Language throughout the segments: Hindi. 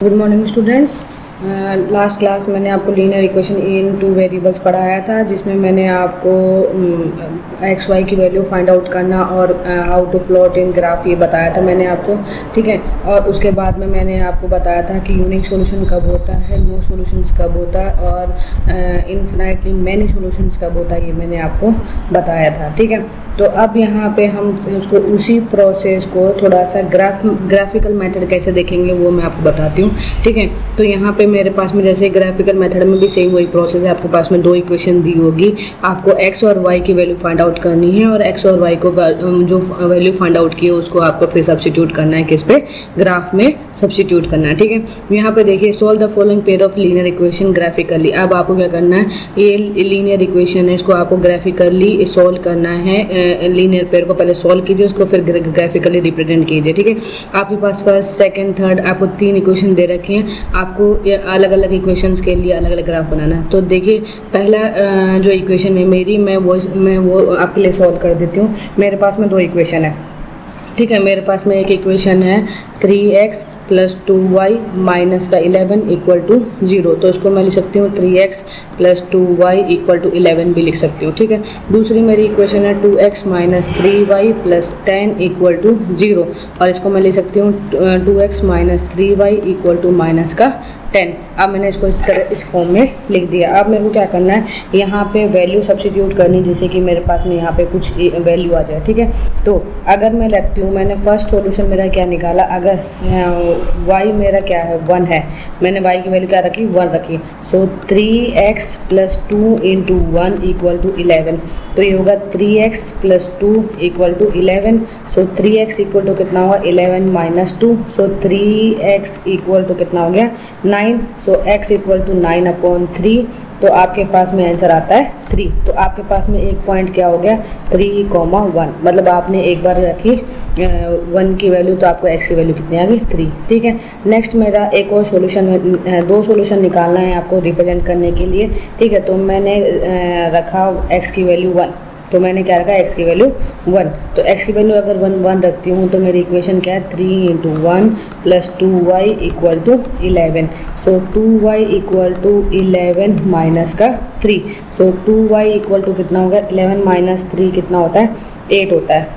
Good morning students. Last class मैंने आपको linear equation in two variables पढ़ाया था, जिसमें मैंने आपको एक्स वाई की वैल्यू फाइंड आउट करना और how to plot in graph ये बताया था मैंने आपको, ठीक है। और उसके बाद में मैंने आपको बताया था कि यूनिक सॉल्यूशन कब होता है, नो सॉल्यूशंस कब होता है और इन्फिनाइटली मैनी सॉल्यूशंस कब होता है, ये मैंने आपको बताया था, ठीक है। तो अब यहाँ पे हम उसको उसी प्रोसेस को थोड़ा सा ग्राफिकल मेथड कैसे देखेंगे वो मैं आपको बताती हूँ, ठीक है। तो यहाँ पे मेरे पास में जैसे ग्राफिकल मेथड में भी सेम वही प्रोसेस है। आपके पास में दो इक्वेशन दी होगी, आपको एक्स और वाई की वैल्यू फाइंड आउट करनी है और एक्स और वाई को जो वैल्यू फाइंड आउट की है उसको आपको फिर सब्स्टिट्यूट करना है, किस पे, ग्राफ में सब्स्टिट्यूट करना है, ठीक है। यहाँ पे देखिए, solve the following pair of linear equation graphically. अब आपको क्या करना है, ये लीनियर इक्वेशन है, इसको आपको ग्राफिकली सोल्व करना है। लीनियर पेयर को पहले सॉल्व कीजिए, उसको फिर ग्राफिकली रिप्रेजेंट कीजिए, ठीक है। आपके पास फर्स्ट सेकंड थर्ड आपको 3 इक्वेशन दे रखे हैं, आपको अलग अलग इक्वेशंस के लिए अलग अलग ग्राफ बनाना है। तो देखिए, पहला जो इक्वेशन है मेरी, मैं वो आपके लिए सॉल्व कर देती हूँ। मेरे पास में 2 इक्वेशन है, ठीक है। मेरे पास में एक इक्वेशन है 3x प्लस 2y माइनस का 11 इक्वल टू 0, तो इसको मैं लिख सकती हूँ 3x plus 2y equal to 11 भी लिख सकती हूँ, ठीक है। दूसरी मेरी इक्वेशन है 2x minus 3y plus 10 equal to 0, और इसको मैं लिख सकती हूँ 2x minus 3y equal to minus का 10। अब मैंने इसको इस तरह इस फॉर्म में लिख दिया। अब मेरे को क्या करना है, यहाँ पे वैल्यू सब्स्टिट्यूट करनी, जिससे कि मेरे पास में यहाँ पे कुछ वैल्यू आ जाए, ठीक है। तो अगर मैं रखती हूँ, मैंने फर्स्ट सॉल्यूशन मेरा क्या निकाला, अगर y मेरा क्या है 1 है, मैंने y की वैल्यू क्या रखी, 1 रखी। So 3x plus 2 into 1 equal to 11, तो ये होगा 3x plus 2 equal to 11। So 3x equal to कितना होगा, 11 minus 2, so 3x equal to कितना हो गया, 9। सो x इक्वल टू 9 अपॉन 3, तो आपके पास में आंसर आता है 3। तो आपके पास में एक पॉइंट क्या हो गया, 3,1, मतलब आपने एक बार रखी 1 की वैल्यू, तो आपको x की वैल्यू कितनी आ गई, 3, ठीक है। नेक्स्ट मेरा एक और सॉल्यूशन, 2 सॉल्यूशन निकालना है आपको रिप्रेजेंट करने के लिए, ठीक है। तो मैंने रखा x की वैल्यू 1, तो मैंने क्या रखा, x की वैल्यू 1। तो x की वैल्यू अगर 1 रखती हूँ, तो मेरी इक्वेशन क्या है, 3 into 1 plus 2y equal to 11। So 2y equal to 11 minus का 3। सो 2y इक्वल टू कितना होगा, 11 माइनस 3 कितना होता है, 8 होता है,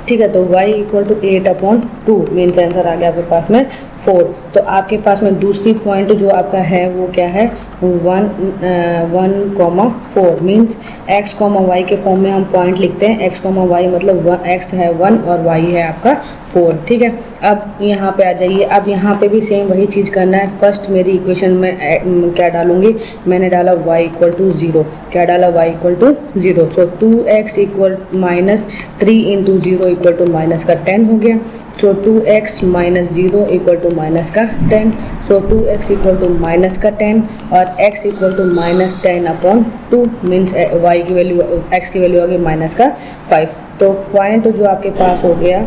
ठीक है। तो y equal to 8 upon 2 means answer आ गया आपके पास में 4। तो आपके पास में दूसरी पॉइंट जो आपका है वो क्या है, 1,4 मीन्स x, y के फॉर्म में हम पॉइंट लिखते हैं। x, y मतलब x है 1 और y है आपका 4, ठीक है। अब यहाँ पे आ जाइए, अब यहाँ पे भी सेम वही चीज़ करना है। फर्स्ट मेरी इक्वेशन में क्या डालूंगी, मैंने डाला y इक्वल टू 0, क्या डाला, y equal to 0। So 2x equal minus 3 into 0 equal to minus का 10 हो गया। So 2x minus 0 equal to minus का 10। So 2x equal to minus का 10 और x equal to minus 10 upon 2 means y की वैल्यू, x की वैल्यू आ गई माइनस का 5। तो पॉइंट जो आपके पास हो गया,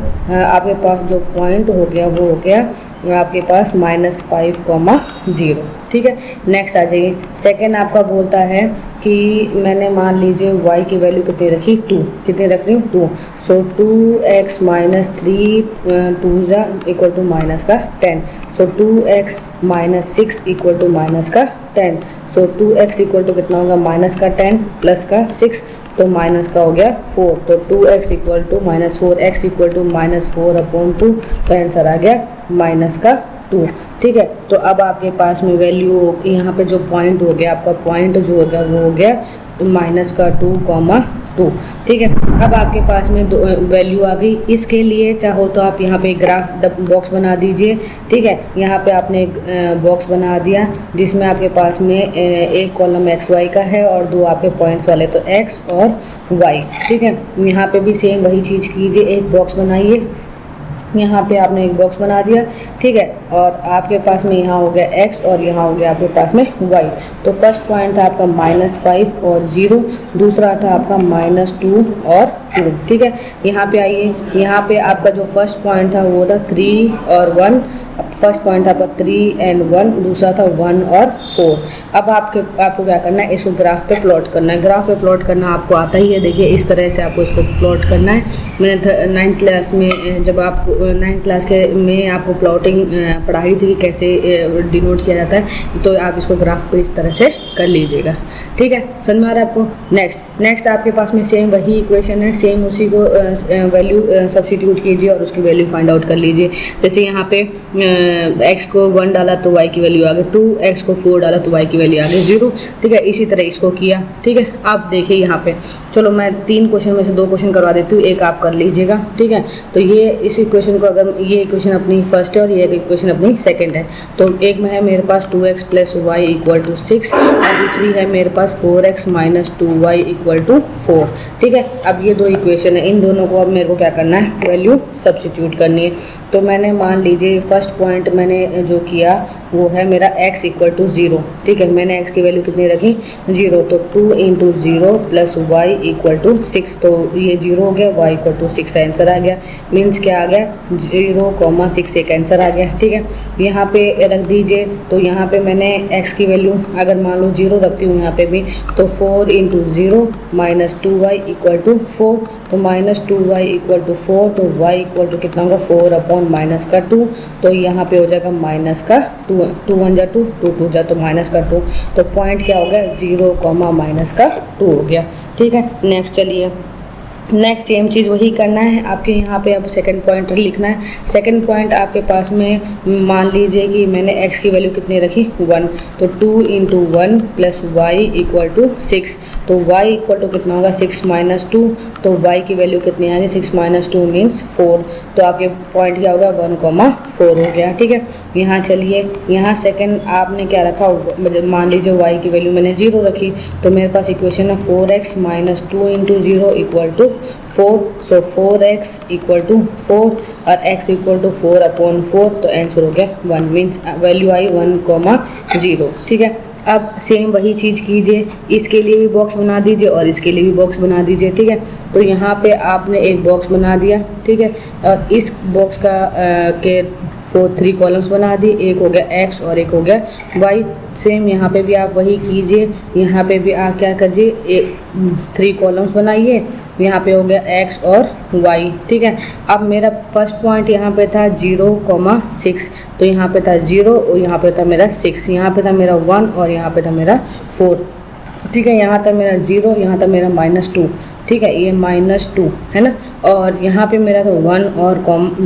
आपके पास जो पॉइंट हो गया वो हो गया आपके पास -5,0, ठीक है। नेक्स्ट आ जाइए, सेकंड आपका बोलता है कि मैंने मान लीजिए y की वैल्यू कितनी रखी, 2, कितनी रख रही हूँ, 2। So 2x minus 3 2 equal to minus का 10। So 2x minus 6 equal to minus का 10। सो 2x इक्वल टू कितना होगा, माइनस का 10 प्लस का 6, तो माइनस का हो गया 4। तो 2x equal to minus 4, x equal to minus 4 upon 2, तो आंसर आ गया माइनस का 2, ठीक है। तो अब आपके पास में वैल्यू, यहाँ पे जो पॉइंट हो गया, आपका पॉइंट जो हो गया वो हो गया माइनस का 2,2, ठीक है। अब आपके पास में वैल्यू आ गई। इसके लिए चाहो तो आप यहाँ पे ग्राफ बॉक्स बना दीजिए, ठीक है। यहाँ पे आपने एक बॉक्स बना दिया जिसमें आपके पास में एक कॉलम एक्स वाई का है और 2 आपके पॉइंट्स वाले, तो एक्स और वाई, ठीक है। यहाँ पे भी सेम वही चीज़ कीजिए, एक बॉक्स बनाइए, यहाँ पे आपने एक बॉक्स बना दिया, ठीक है। और आपके पास में यहाँ हो गया x और यहाँ हो गया आपके पास में y। तो फर्स्ट पॉइंट था आपका -5 और 0, दूसरा था आपका -2 और 2। ठीक है, यहाँ पे आइए, यहाँ पे आपका जो फर्स्ट पॉइंट था वो था 3 और 1। फर्स्ट पॉइंट था आपका 3 एंड 1, दूसरा था 1 और 4। अब आपको क्या करना है, इसको ग्राफ पे प्लॉट करना है। ग्राफ पे प्लॉट करना आपको आता ही है, देखिए इस तरह से आपको इसको प्लॉट करना है। मैंने 9th क्लास में, जब आप 9th क्लास के में आपको प्लॉटिंग पढ़ाई थी कि कैसे डिनोट किया जाता है, तो आप इसको ग्राफ पे इस तरह से कर लीजिएगा। ठीक है, समझ में आ रहा है आपको। नेक्स्ट आपके पास में सेम वही इक्वेशन है, सेम उसी को वैल्यू सब्स्टिट्यूट कीजिए और उसकी वैल्यू फाइंड आउट कर लीजिए। जैसे यहाँ पे x को 1 डाला तो y की वैल्यू आ गई 2, x को 4 डाला तो y की वैल्यू आ गई 0। ठीक है, इसी तरह इसको किया। ठीक है, आप देखिए यहाँ पे, चलो मैं 3 क्वेश्चन में से 2 क्वेश्चन करवा देती हूँ, एक आप कर लीजिएगा। ठीक है, तो ये इस इक्वेशन को, अगर ये इक्वेशन अपनी फर्स्ट है और ये इक्वेशन अपनी सेकंड है, तो एक में है मेरे पास 2x plus y equal to 6 और दूसरी है मेरे पास 4x minus 2y equal to 4। ठीक है, अब ये 2 इक्वेशन है, इन दोनों को अब मेरे को क्या करना है, वैल्यू सब्स्टिट्यूट करनी है। तो मैंने मान लीजिए फर्स्ट पॉइंट मैंने जो किया वो है मेरा x इक्वल टू 0। ठीक है, मैंने x की वैल्यू कितनी रखी, 0, तो 2 into 0 plus y equal to 6, तो ये 0 हो गया, y इक्वल टू 6 आंसर आ गया। मीन्स क्या आ गया, 0,6 एक आंसर आ गया। ठीक है, यहाँ पे रख दीजिए, तो यहाँ पे मैंने x की वैल्यू अगर मान लो 0 रखती हूँ यहाँ पे भी, तो 4 into 0 minus 2y equal to 4, तो माइनस 2y इक्वल टू 4, तो y इक्वल टू कितना होगा, 4 अपॉन माइनस का 2, तो यहाँ पे हो जाएगा माइनस का 2, 2 1 जा 2, 2 2 जा तो माइनस का 2, तो पॉइंट क्या हो गया, 0, माइनस का 2 हो गया। ठीक है, नेक्स्ट चलिए, नेक्स्ट सेम चीज़ वही करना है आपके यहाँ पे। अब सेकंड पॉइंट लिखना है। सेकंड पॉइंट आपके पास में मान लीजिए कि मैंने x की वैल्यू कितनी रखी, 1, तो 2 into 1 plus y equal to 6, तो y इक्वल टू कितना होगा, 6 माइनस 2, तो y की वैल्यू कितनी आ गई, 6 माइनस 2 मीन्स 4, तो आपके पॉइंट क्या होगा, 1,4 हो गया। ठीक है, यहाँ चलिए, यहाँ सेकंड आपने क्या रखा, मान लीजिए y की वैल्यू मैंने 0 रखी, तो मेरे पास इक्वेशन है 4x minus 2 into 0 equal to 4, so 4x equal to 4 और x इक्वल टू 4 अपॉन 4, तो आंसर हो गया 1, मीन्स वैल्यू आई 1,0। ठीक है, अब सेम वही चीज़ कीजिए, इसके लिए भी बॉक्स बना दीजिए और इसके लिए भी बॉक्स बना दीजिए। ठीक है, तो यहाँ पे आपने एक बॉक्स बना दिया। ठीक है, और इस बॉक्स का के 3 कॉलम्स बना दी, एक हो गया x और एक हो गया y। सेम यहाँ पे भी आप वही कीजिए, यहाँ पे भी आप क्या कीजिए, 3 कॉलम्स बनाइए, यहाँ पे हो गया x और y। ठीक है, अब मेरा फर्स्ट पॉइंट यहाँ पे था 0,6, तो यहाँ पे था 0 और यहाँ पे था मेरा 6, यहाँ पे था मेरा 1 और यहाँ पे था मेरा 4। ठीक है, यहाँ था मेरा 0, यहाँ था मेरा -2। ठीक है, ये -2 है ना, और यहाँ पे मेरा तो 1 और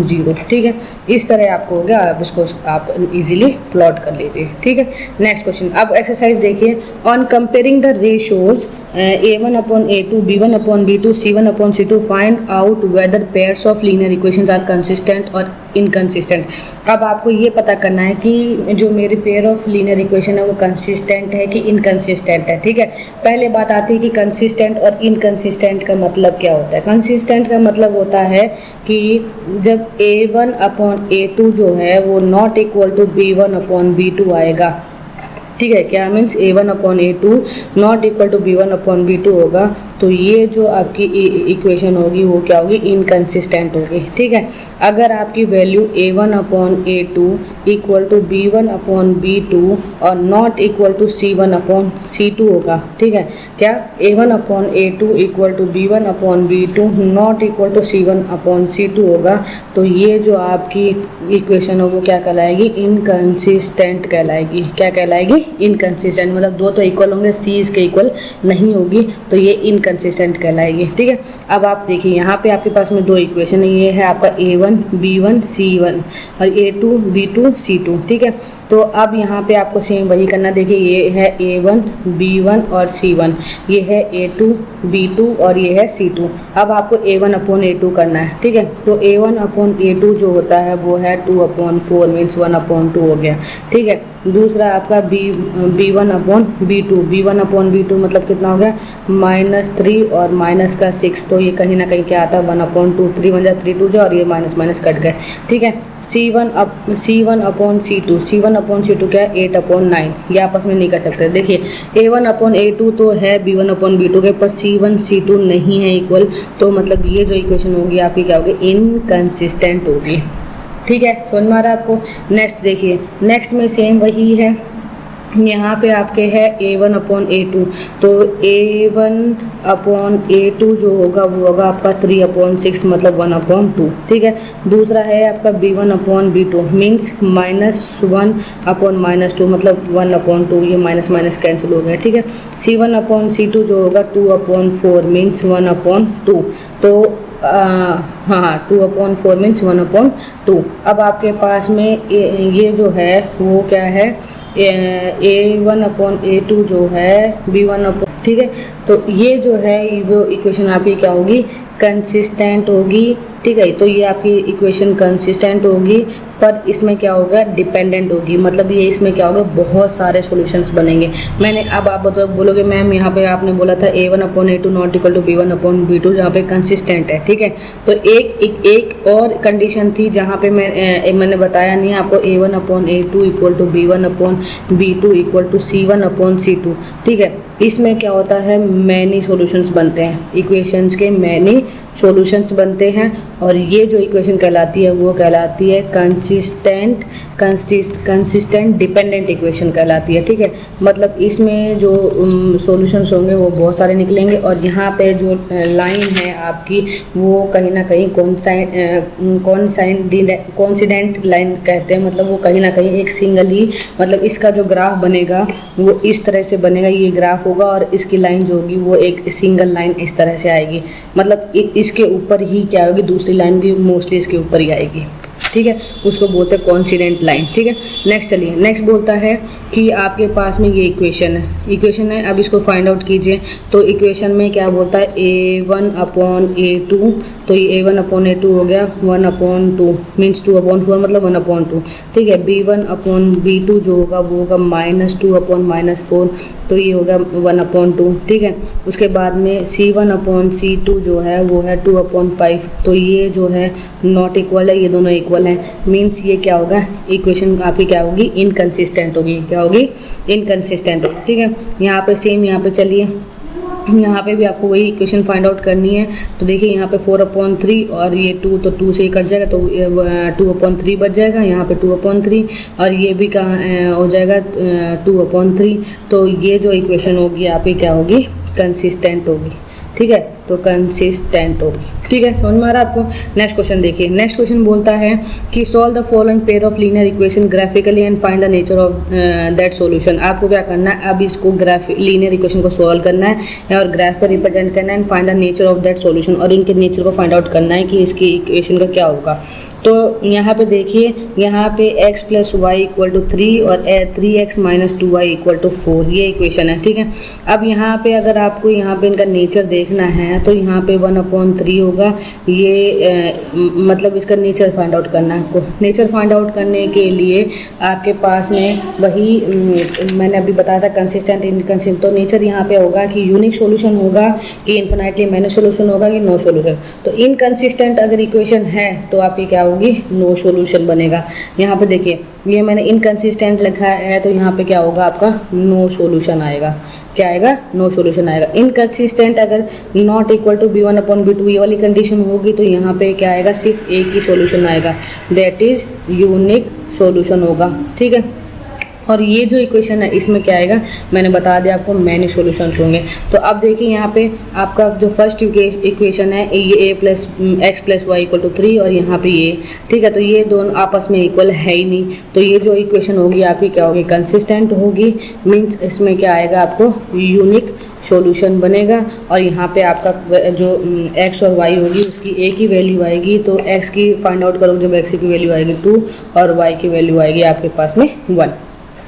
0। ठीक है, इस तरह आपको हो गया, आप इसको आप इजीली प्लॉट कर लीजिए। ठीक है, नेक्स्ट क्वेश्चन, अब एक्सरसाइज देखिए, on comparing the ratios a1 upon a2 b1 upon b2 c1 upon c2 find out whether pairs of linear equations are consistent और inconsistent। अब आपको ये पता करना है कि जो मेरी पेयर ऑफ लीनियर इक्वेशन है वो कंसिस्टेंट है कि इनकंसिस्टेंट है। ठीक है, पहले बात आती है कि कंसिस्टेंट और इनकंसिस्टेंट का मतलब क्या होता है। कंसिस्टेंट का मतलब होता है कि जब a1 अपॉन a2 जो है वो not equal to b1 upon b2 आएगा। ठीक है, क्या means a1 upon a2 not equal to b1 upon b2 होगा, तो ये जो आपकी इक्वेशन होगी वो क्या होगी, इनकंसिस्टेंट होगी। ठीक है, अगर आपकी value a1 upon a2 equal to b1 upon b2 और not equal to c1 upon c2 होगा। ठीक है, क्या a1 upon a2 equal to b1 upon b2 not equal to c1 upon c2 होगा, तो ये जो आपकी इक्वेशन है वो क्या कहलाएगी, इनकंसिस्टेंट कहलाएगी। क्या कहलाएगी, इनकंसिस्टेंट, मतलब दो तो इक्वल होंगे, सी इसके इक्वल नहीं होगी, तो ये इनकंसिस्टेंट कहलाएगी। ठीक है, अब आप देखिए यहाँ पे आपके पास में 2 इक्वेशन है, ये है आपका a1 b1 c1 और a2 b2 c2। ठीक है, तो अब यहाँ पे आपको सेम वही करना। देखिए ये है a1 b1 और c1, ये है a2 b2 और ये है c2। अब आपको a1 अपॉन a2 करना है। ठीक है, तो a1 अपॉन a2 जो होता है वो है 2 अपॉन 4 मीन्स 1 अपॉन 2 हो गया। ठीक है, दूसरा आपका b1 upon b2 upon b2 मतलब कितना हो गया, -3 और -6, तो ये कहीं ना कहीं क्या आता है 1 अपॉन 2, 3 1 जा 3 2 जा और ये माइनस माइनस कट गए। ठीक है, c1 अपॉन c2 C1/C2 क्या है 8/9, ये आपस में नहीं कर सकते। देखिए A1/A2 तो है B1/B2 के, पर C1/C2 नहीं है इक्वल, तो मतलब ये जो इक्वेशन होगी आपकी क्या होगी, इनकंसिस्टेंट होगी। ठीक है, समझ में आ रहा है आपको। नेक्स्ट देखिए, नेक्स्ट में सेम वही है, यहाँ पे आपके है A1/A2, तो A1/A2 जो होगा वो होगा आपका 3/6 मतलब 1/2। ठीक है, दूसरा है आपका B1/B2 मीन्स -1/-2 मतलब 1/2, ये माइनस माइनस कैंसिल हो गया। ठीक है, C1/C2 जो होगा 2/4 मीन्स 1/2, तो हाँ 2/4 मीन्स 1/2। अब आपके पास में ये जो है वो क्या है, A1/A2 जो है B1, ठीक है, तो ये जो है वो इक्वेशन आपकी क्या होगी, कंसिस्टेंट होगी। ठीक है, तो ये आपकी इक्वेशन कंसिस्टेंट होगी, पर इसमें क्या होगा, डिपेंडेंट होगी, मतलब ये इसमें क्या होगा, बहुत सारे सॉल्यूशंस बनेंगे। मैंने अब आप बोलोगे मैम यहाँ पे आपने बोला था A1/A2 not equal to B1/B2 जहाँ पे कंसिस्टेंट है। ठीक है, तो एक और कंडीशन थी जहाँ पे मैंने बताया नहीं आपको, A1/A2 equal to B1/B2 equal to C1/C2। ठीक है, इसमें क्या होता है, मैनी सॉल्यूशंस बनते हैं, इक्वेशंस के मैनी सॉल्यूशंस बनते हैं, और ये जो इक्वेशन कहलाती है वो कहलाती है कंसिस्टेंट डिपेंडेंट इक्वेशन कहलाती है। ठीक है, मतलब इसमें जो सॉल्यूशंस होंगे वो बहुत सारे निकलेंगे, और यहाँ पे जो लाइन है आपकी वो कहीं ना कहीं कॉन्सिडेंट लाइन कहते हैं, मतलब वो कहीं ना कहीं एक सिंगल ही, मतलब इसका जो ग्राफ बनेगा वो इस तरह से बनेगा, ये ग्राफ होगा और इसकी लाइन जो होगी वो एक सिंगल लाइन इस तरह से आएगी, मतलब इसके ऊपर ही क्या होगी, दूसरी लाइन भी मोस्टली इसके ऊपर ही आएगी। ठीक है, उसको बोलते हैं कॉन्सिडेंट लाइन। ठीक है, नेक्स्ट चलिए, नेक्स्ट बोलता है कि आपके पास में ये इक्वेशन है, अब इसको फाइंड आउट कीजिए। तो इक्वेशन में क्या बोलता है, A1/A2, तो ये A1/A2 हो गया 1/2 मीन्स 2/4 मतलब 1/2। ठीक है, B1/B2 जो होगा वो होगा -2/-4, तो ये होगा 1/2। ठीक है, उसके बाद में C1/C2 जो है वो है 2/5, तो ये जो है नॉट इक्वल है, ये दोनों इक्वल हैं, मीन्स ये क्या होगा, इक्वेशन आपकी क्या होगी, इनकंसिस्टेंट होगी। क्या होगी, इनकंसिस्टेंट होगी। ठीक है, यहाँ पे सेम, यहाँ पे चलिए, यहाँ पे भी आपको वही इक्वेशन फाइंड आउट करनी है। तो देखिए यहाँ पे 4/3 और ये 2, तो 2 से ही कट जाएगा, तो 2/3 बच जाएगा, यहाँ पे 2/3 और ये भी कहाँ हो जाएगा 2/3, तो ये जो इक्वेशन होगी आपकी क्या होगी, कंसिस्टेंट होगी। ठीक है, तो कंसिस्टेंट होगी। ठीक है, समझ में आ रहा है आपको। नेक्स्ट क्वेश्चन देखिए, नेक्स्ट क्वेश्चन बोलता है कि solve the following pair of linear equation graphically and find the nature of that solution. आपको क्या करना है, अब इसको लीनियर इक्वेशन को सॉल्व करना है और ग्राफ पर रिप्रेजेंट करना है and find the nature of that solution, और इनके नेचर को फाइंड आउट करना है कि इसकी इक्वेशन का क्या होगा। तो यहाँ पे देखिए, यहाँ पे x + y = 3 और 3x - 2y = 4, ये इक्वेशन है। ठीक है, अब यहाँ पे अगर आपको यहाँ पे इनका नेचर देखना है तो यहाँ पे 1/3 होगा, ये मतलब इसका नेचर फाइंड आउट करना है आपको। नेचर फाइंड आउट करने के लिए आपके पास में वही मैंने अभी बताया था, कंसिस्टेंट इनकंसिस्टेंट। तो नेचर यहाँ पे होगा कि यूनिक सॉल्यूशन होगा कि इन्फिनाइटली मैनी सॉल्यूशन होगा कि नो सॉल्यूशन। तो इनकंसिस्टेंट अगर इक्वेशन है तो आपकी क्या होगी, नो सॉल्यूशन बनेगा। यहाँ पे देखिए, ये मैंने इनकंसिस्टेंट लिखा है, तो यहाँ पे क्या होगा, आपका नो सॉल्यूशन आएगा। क्या आएगा, नो सॉल्यूशन आएगा। इनकंसिस्टेंट अगर नॉट इक्वल टू B1/B2 ये वाली कंडीशन होगी, तो यहाँ पे क्या आएगा, सिर्फ एक ही सॉल्यूशन आएगा, दैट इज यूनिक सॉल्यूशन होगा। ठीक है, और ये जो इक्वेशन है इसमें क्या आएगा, मैंने बता दिया आपको, मैनी सॉल्यूशंस होंगे। तो अब देखिए यहाँ पे आपका जो फर्स्ट इक्वेशन है, ये x + y = 3 और यहाँ पे ये, ठीक है, तो ये दोनों आपस में इक्वल है ही नहीं, तो ये जो इक्वेशन होगी आपकी क्या होगी, कंसिस्टेंट होगी, मीन्स इसमें क्या आएगा, आपको यूनिक सॉल्यूशन बनेगा। और यहाँ पे आपका जो x और y होगी उसकी एक ही वैल्यू आएगी, तो x की फाइंड आउट करोगे जब x की वैल्यू आएगी 2 और y की वैल्यू आएगी आपके पास में 1।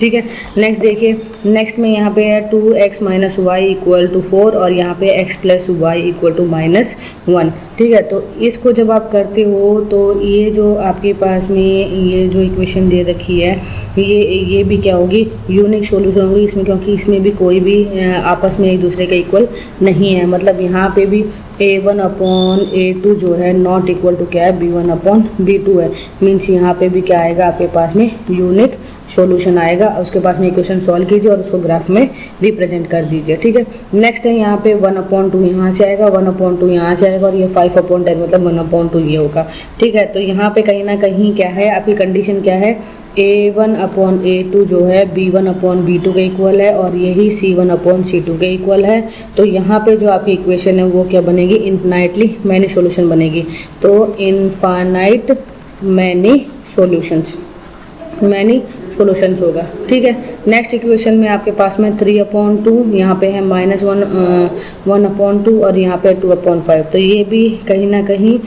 ठीक है, नेक्स्ट देखिए, नेक्स्ट में यहाँ पे है 2x - y = 4 और यहाँ पे x + y = -1। ठीक है, तो इसको जब आप करते हो तो ये जो आपके पास में ये जो इक्वेशन दे रखी है, ये भी क्या होगी, यूनिक सॉल्यूशन होगी इसमें, क्योंकि इसमें भी कोई भी आपस में एक दूसरे के इक्वल नहीं है। मतलब यहाँ पे भी A1/A2 जो है नॉट इक्वल टू क्या है, B1/B2 है, मीन्स यहाँ पे भी क्या आएगा आपके पास में, यूनिक सॉल्यूशन आएगा। उसके बाद में इक्वेशन सॉल्व कीजिए और उसको ग्राफ में रिप्रेजेंट कर दीजिए, ठीक है। नेक्स्ट है यहाँ पे 1/2 यहाँ से आएगा, 1/2 यहाँ से आएगा और ये 5/10 मतलब 1/2 ये होगा, ठीक है। तो यहाँ पे कहीं ना कहीं क्या है, आपकी कंडीशन क्या है, A1/A2 जो है B1/B2 के इक्वल है और यही C1/C2 के इक्वल है। तो यहाँ पे जो आपकी इक्वेशन है वो क्या बनेगी, इनफाइनाइटली मैनी सॉल्यूशन बनेगी। तो इनफाइनाइट मैनी सॉल्यूशंस होगा, ठीक है। नेक्स्ट इक्वेशन में आपके पास में 3/2 यहाँ पे है -1/2 और यहाँ पे 2/5। तो ये भी कहीं ना कहीं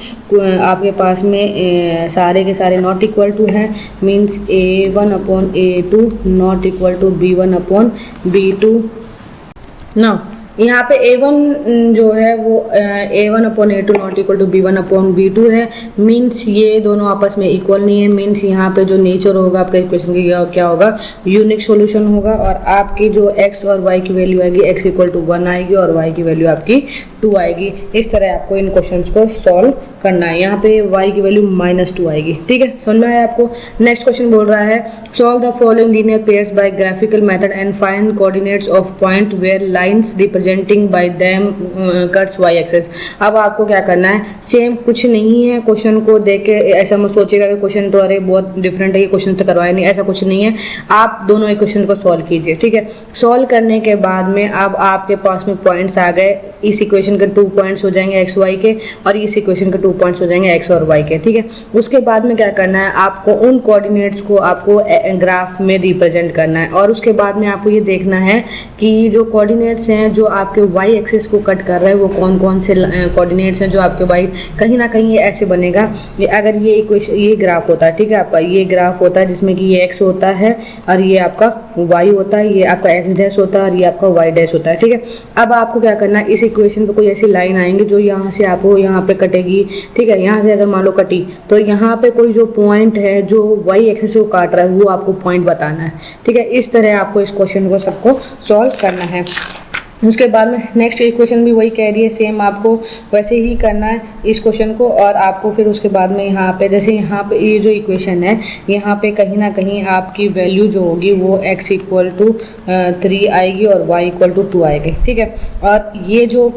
आपके पास में सारे के सारे नॉट इक्वल टू हैं, means A1/A2 not equal to B1/B2 ना। यहाँ पे A1 जो है वो A1/A2 not equal to B1/B2 है, मीन्स ये दोनों आपस में इक्वल नहीं है। मीन्स यहाँ पे जो नेचर होगा आपका इक्वेशन की क्या होगा, यूनिक सॉल्यूशन होगा और आपकी जो x और y की वैल्यू आएगी x = 1 आएगी और y की वैल्यू आपकी 2 आएगी। इस तरह आपको इन क्वेश्चंस को सॉल्व करना है। यहाँ पे y की वैल्यू -2 आएगी, ठीक है, समझ में आया आपको। नेक्स्ट क्वेश्चन बोल रहा है solve the following linear pairs by graphical method and find coordinates of point where lines representing by them cuts y axis. अब आपको क्या करना है, सेम कुछ नहीं है। क्वेश्चन को देख के ऐसा मत सोचिएगा कि क्वेश्चन तो अरे बहुत डिफरेंट है, ये क्वेश्चन तो करवाया नहीं, ऐसा कुछ नहीं है। आप दोनों इक्वेशन को सॉल्व कीजिए, ठीक है। सॉल्व करने के बाद में अब आपके पास में पॉइंट्स आ गए। इस इक्वेशन के 2 पॉइंट्स हो जाएंगे x y के और इस इक्वेशन के 2 पॉइंट्स हो जाएंगे x और y के, ठीक है। उसके बाद में क्या करना है, आपको उन कोऑर्डिनेट्स को आपको ग्राफ में रिप्रेजेंट करना है और उसके बाद में आपको ये देखना है कि जो कोऑर्डिनेट्स हैं जो आपके y एक्सिस को कट कर रहे हैं वो कौन कौन से कोऑर्डिनेट्स हैं जो आपके y, कहीं ना कहीं ये ऐसे बनेगा। अगर ये इक्वेशन ये ग्राफ होता है, ठीक है, आपका ये ग्राफ होता है जिसमें कि ये x होता है और ये आपका y होता है, ये आपका x डैश होता है और ये आपका y डैश होता है, ठीक है। अब आपको क्या करना है, इस इक्वेशन पे कोई ऐसी लाइन आएंगी जो यहाँ से आपको यहाँ पे कटेगी, ठीक है। यहाँ से अगर मान लो कटी तो यहाँ पे कोई जो पॉइंट है जो y एक्सिस को काट रहा है वो आपको पॉइंट बताना है, ठीक है। इस तरह आपको इस क्वेश्चन को सबको सॉल्व करना है। उसके बाद में नेक्स्ट इक्वेशन भी वही कह रही है, सेम आपको वैसे ही करना है इस क्वेश्चन को और आपको फिर उसके बाद में यहाँ पे जैसे यहाँ पे ये जो इक्वेशन है यहाँ पे कहीं ना कहीं आपकी वैल्यू जो होगी वो x = 3 आएगी और y = 2 आएगी, ठीक है। और ये जो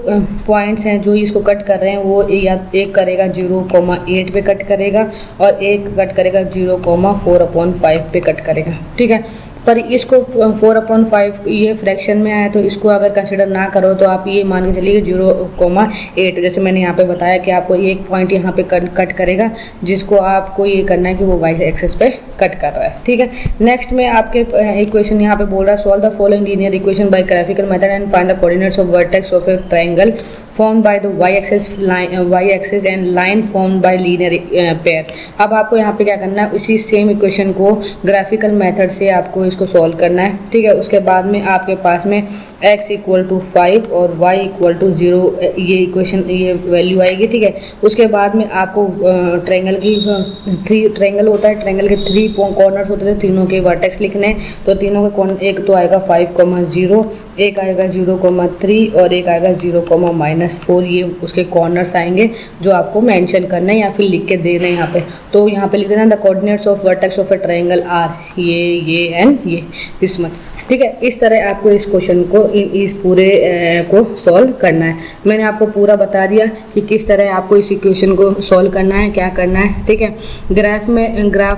पॉइंट्स हैं जो इसको कट कर रहे हैं वो या एक करेगा 0,8 पे कट करेगा और एक कट करेगा 0,4/5 पे कट करेगा, ठीक है। पर इसको 4/5 ये फ्रैक्शन में आया तो इसको अगर कंसिडर ना करो तो आप ये मान के चलिए 0,8, जैसे मैंने यहाँ पे बताया कि आपको एक पॉइंट यहाँ पे कट करेगा जिसको आपको ये करना है कि वो y एक्सिस पे कट कर रहा है, ठीक है। नेक्स्ट में आपके इक्वेशन यहाँ पे बोल रहा है solve the following linear equation by graphical method and find the coordinates of vertex of a triangle formed by the y-axis and line formed by linear pair। अब आपको यहाँ पे क्या करना है, उसी सेम इक्वेशन को ग्राफिकल मेथड से आपको इसको सॉल्व करना है, ठीक है। उसके बाद में आपके पास में x = 5 और y = 0 ये इक्वेशन ये वैल्यू आएगी, ठीक है। उसके बाद में आपको ट्रायंगल की 3 ट्रायंगल होता है, ट्रायंगल के 3 कॉर्नर्स होते थे, तीनों के वर्टेक्स लिखने। तो तीनों के एक तो आएगा 5,0, एक आएगा 0,3 और एक आएगा 0,-4। ये उसके कॉर्नर्स आएंगे जो आपको मेंशन करना है या फिर लिख के देना है यहाँ पे। तो यहाँ पे लिख देना the coordinates of vertex of a triangle are ये एंड ये दिस मच, ठीक है। इस तरह आपको इस क्वेश्चन को इस पूरे को सॉल्व करना है। मैंने आपको पूरा बता दिया कि किस तरह आपको इस इक्वेशन को सॉल्व करना है, क्या करना है, ठीक है। ग्राफ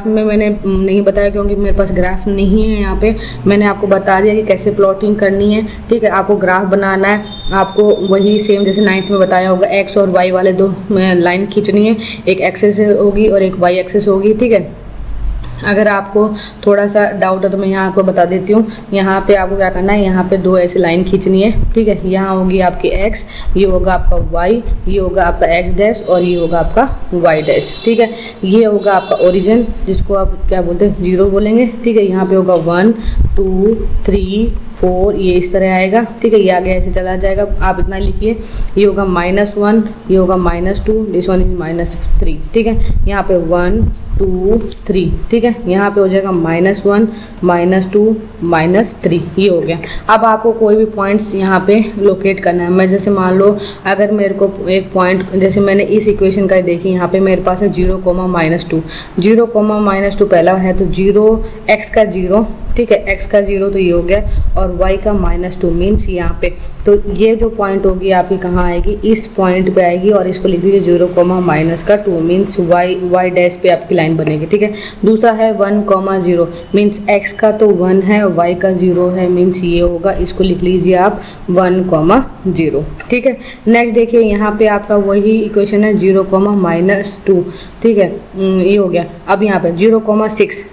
में मैंने नहीं बताया क्योंकि मेरे पास ग्राफ नहीं है। यहाँ पे मैंने आपको बता दिया कि कैसे प्लॉटिंग करनी है, ठीक है। आपको ग्राफ बनाना है, आपको वही सेम जैसे 9th में बताया होगा x और y वाले 2 लाइन खींचनी है, एक एक्सिस होगी और एक y एक्सिस होगी, ठीक है। अगर आपको थोड़ा सा डाउट है तो मैं यहाँ आपको बता देती हूँ। यहाँ पे आपको क्या करना है, यहाँ पे 2 ऐसी लाइन खींचनी है, ठीक है। यहाँ होगी आपकी x, ये होगा आपका y, ये होगा आपका x डैश और ये होगा आपका y डैश, ठीक है। ये होगा आपका ओरिजिन जिसको आप क्या बोलते हैं 0 बोलेंगे, ठीक है। यहाँ पे होगा 1 2 3 4 ये इस तरह आएगा, ठीक है। ये आगे ऐसे चला जाएगा, आप इतना लिखिए। ये होगा -1, ये होगा -2, दिस वन इज -3, ठीक है। यहाँ पे 1 2 3, ठीक है। यहाँ पे हो जाएगा -1 -2 -3, ये हो गया। अब आपको कोई भी पॉइंट्स यहाँ पे लोकेट करना है। मैं जैसे मान लो अगर मेरे को एक पॉइंट, जैसे मैंने इस इक्वेशन का देखी, यहाँ पे मेरे पास है 0, -2, 0, -2 पहला है तो 0, x का 0, ठीक है, x का 0 तो ये हो गया, और y का -2 मीन्स यहाँ पे, तो ये जो पॉइंट होगी आपकी कहाँ आएगी, इस पॉइंट पे आएगी, और इसको लिख दीजिए 0, -2 मीन्स y डैश पे आपकी लाइन बनेगी, ठीक है। दूसरा है 1, 0 मीन्स x का तो 1 है, y का 0 है, मीन्स ये होगा, इसको लिख लीजिए आप 1, 0, ठीक है। नेक्स्ट देखिए यहाँ पे आपका वही इक्वेशन है 0, -2, ठीक है, ये हो गया। अब यहाँ पे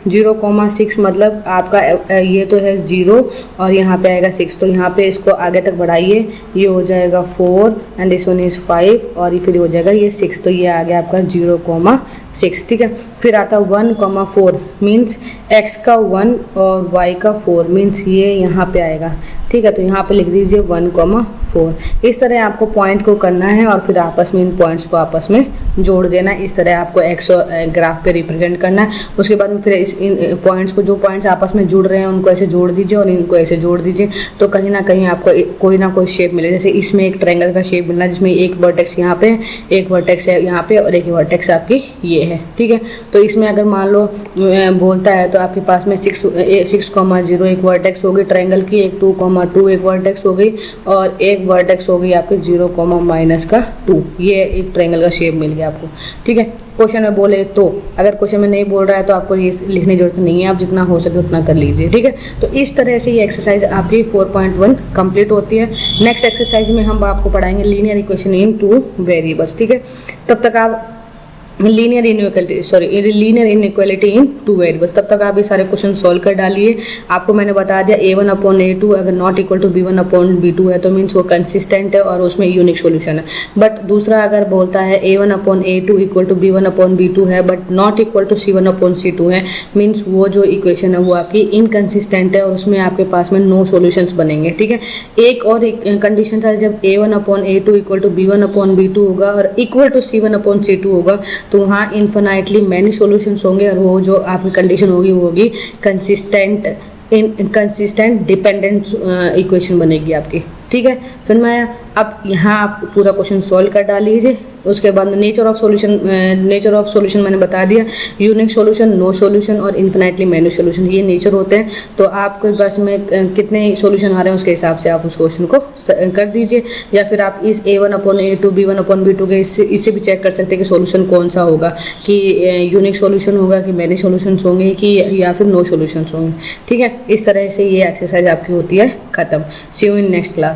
0,6 मतलब आपका ये तो है 0 और यहाँ पे आएगा 6, तो यहाँ पे इसको आगे तक बढ़ाइए, ये हो जाएगा 4 एंड दिस वन इज 5 और ये फिर हो जाएगा ये 6, तो ये आ गया आपका 0,6, ठीक है। फिर आता 1,4 मीन्स x का 1 और y का 4 मीन्स ये यहाँ पे आएगा, ठीक है, तो यहाँ पे लिख दीजिए 1,4। इस तरह आपको पॉइंट को करना है और फिर आपस में इन पॉइंट्स को आपस में जोड़ देना है। इस तरह आपको एक्स ग्राफ पे रिप्रेजेंट करना है। उसके बाद में फिर इन पॉइंट्स को, जो पॉइंट्स आपस में जुड़ रहे हैं उनको ऐसे जोड़ दीजिए और इनको ऐसे जोड़ दीजिए, तो कहीं ना कहीं आपको कोई ना कोई शेप मिले। जैसे इसमें एक ट्रायंगल का शेप मिलना है जिसमें एक वर्टेक्स यहाँ पे, एक वर्टेक्स है यहाँ पे और एक वर्टेक्स आपकी ये है, ठीक है। तो इसमें अगर मान लो बोलता है तो आपके पास में 6,0 एक वर्टेक्स होगी ट्रायंगल की, एक 2,2 एक वर्टेक्स हो गई और एक वर्टेक्स हो गई आपकी 0, -2। ये एक ट्रायंगल का शेप मिल गया आपको, ठीक है। क्वेश्चन में बोले तो, अगर क्वेश्चन में नहीं बोल रहा है तो आपको ये लिखने की जरूरत नहीं है, आप जितना हो सके उतना कर लीजिए, ठीक है। तो इस तरह से ये एक्सरसाइज आपकी 4.1 कंप्लीट होती है। नेक्स्ट एक्सरसाइज में हम आपको पढ़ाएंगे लीनियर इक्वेशन इन 2 वेरिएबल्स, ठीक है। तब तक आप लीनियर इनइक्वालिटी इन 2 वेरिएबल्स, तब तक आप ये सारे क्वेश्चन सॉल्व कर डालिए। आपको मैंने बता दिया a1/a2 अगर नॉट इक्वल टू b1/b2 है तो मीन्स वो कंसिस्टेंट है और उसमें यूनिक सॉल्यूशन है। बट दूसरा अगर बोलता है a1/a2 इक्वल टू b1/b2 है but not equal to c1/c2 है, मीन्स वो जो इक्वेशन है वो आपकी इनकंसिस्टेंट है और उसमें आपके पास में नो सॉल्यूशंस बनेंगे, ठीक है। एक और कंडीशन था, जब a1/a2 इक्वल टू b1/b2 होगा और इक्वल टू c1/c2 होगा तो वहाँ इन्फिनाइटली मैनी सॉल्यूशंस होंगे और वो जो आपकी कंडीशन होगी वो होगी कंसिस्टेंट डिपेंडेंट इक्वेशन बनेगी आपकी, ठीक है। समझ में आया? अब यहाँ आप पूरा क्वेश्चन सॉल्व कर डालीजिए। उसके बाद नेचर ऑफ सॉल्यूशन मैंने बता दिया, यूनिक सॉल्यूशन, नो सॉल्यूशन और इन्फिनाइटली मैनी सॉल्यूशन, ये नेचर होते हैं। तो आपके पास में कितने सॉल्यूशन आ रहे हैं उसके हिसाब से आप उस क्वेश्चन को कर दीजिए, या फिर आप इस a1/a2 b1/b2 के इससे भी चेक कर सकते हैं कि सॉल्यूशन कौन सा होगा, कि यूनिक सॉल्यूशन होगा कि मैनी सॉल्यूशंस होंगे कि या फिर नो सॉल्यूशंस होंगे, ठीक है। इस तरह से ये एक्सरसाइज आपकी होती है खत्म। सी यू इन नेक्स्ट क्लास।